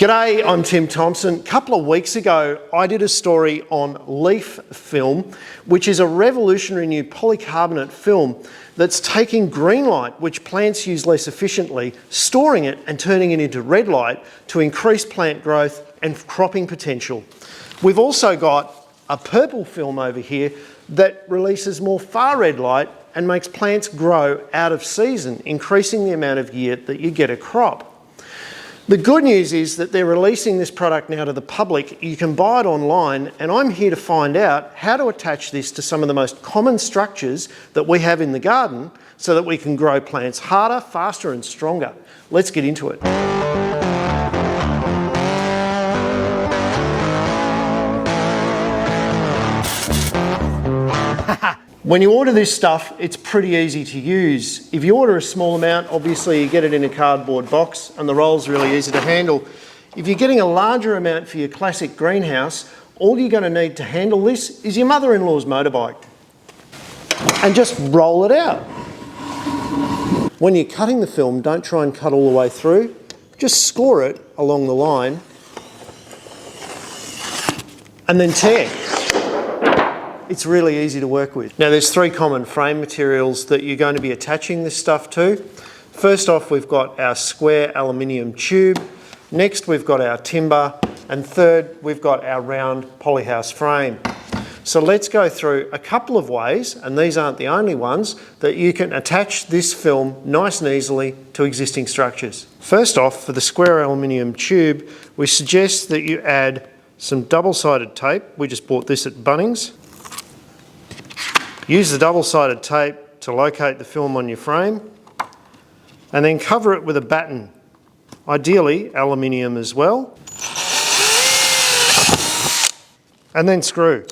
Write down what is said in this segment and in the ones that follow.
G'day, I'm Tim Thompson. A couple of weeks ago, I did a story on LLEAF Film, which is a revolutionary new polycarbonate film that's taking green light, which plants use less efficiently, storing it and turning it into red light to increase plant growth and cropping potential. We've also got a purple film over here that releases more far red light and makes plants grow out of season, increasing the amount of year that you get a crop. The good news is that they're releasing this product now to the public. You can buy it online, and I'm here to find out how to attach this to some of the most common structures that we have in the garden so that we can grow plants harder, faster and stronger. Let's get into it. When you order this stuff, it's pretty easy to use. If you order a small amount, obviously you get it in a cardboard box and the roll's really easy to handle. If you're getting a larger amount for your classic greenhouse, all you're going to need to handle this is your mother-in-law's motorbike. And just roll it out. When you're cutting the film, don't try and cut all the way through. Just score it along the line and then tear. It's really easy to work with. Now there's three common frame materials that you're going to be attaching this stuff to. First off, we've got our square aluminium tube. Next, we've got our timber. And third, we've got our round polyhouse frame. So let's go through a couple of ways, and these aren't the only ones, that you can attach this film nice and easily to existing structures. First off, for the square aluminium tube, we suggest that you add some double-sided tape. We just bought this at Bunnings. Use the double-sided tape to locate the film on your frame and then cover it with a batten, ideally aluminium as well, and then screw.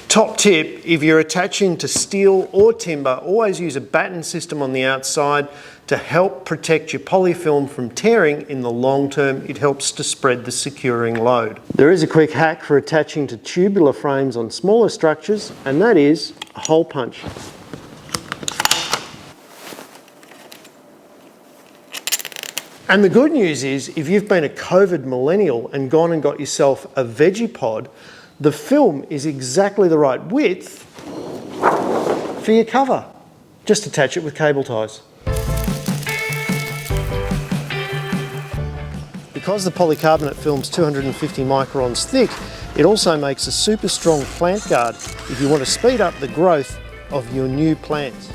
Top tip, if you're attaching to steel or timber, always use a batten system on the outside to help protect your polyfilm from tearing in the long term. It helps to spread the securing load. There is a quick hack for attaching to tubular frames on smaller structures, and that is a hole punch. And the good news is, if you've been a COVID millennial and gone and got yourself a veggie pod, the film is exactly the right width for your cover. Just attach it with cable ties. Because the polycarbonate film's 250 microns thick, it also makes a super strong plant guard if you want to speed up the growth of your new plants.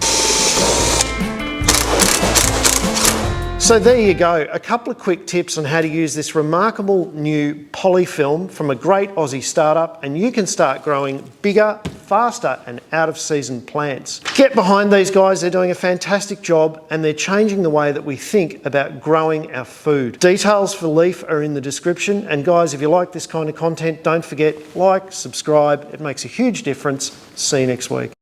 So there you go, a couple of quick tips on how to use this remarkable new polyfilm from a great Aussie startup, and you can start growing bigger, faster and out of season plants. Get behind these guys, they're doing a fantastic job and they're changing the way that we think about growing our food. Details for LLEAF are in the description, and guys, if you like this kind of content, don't forget, like, subscribe, it makes a huge difference. See you next week.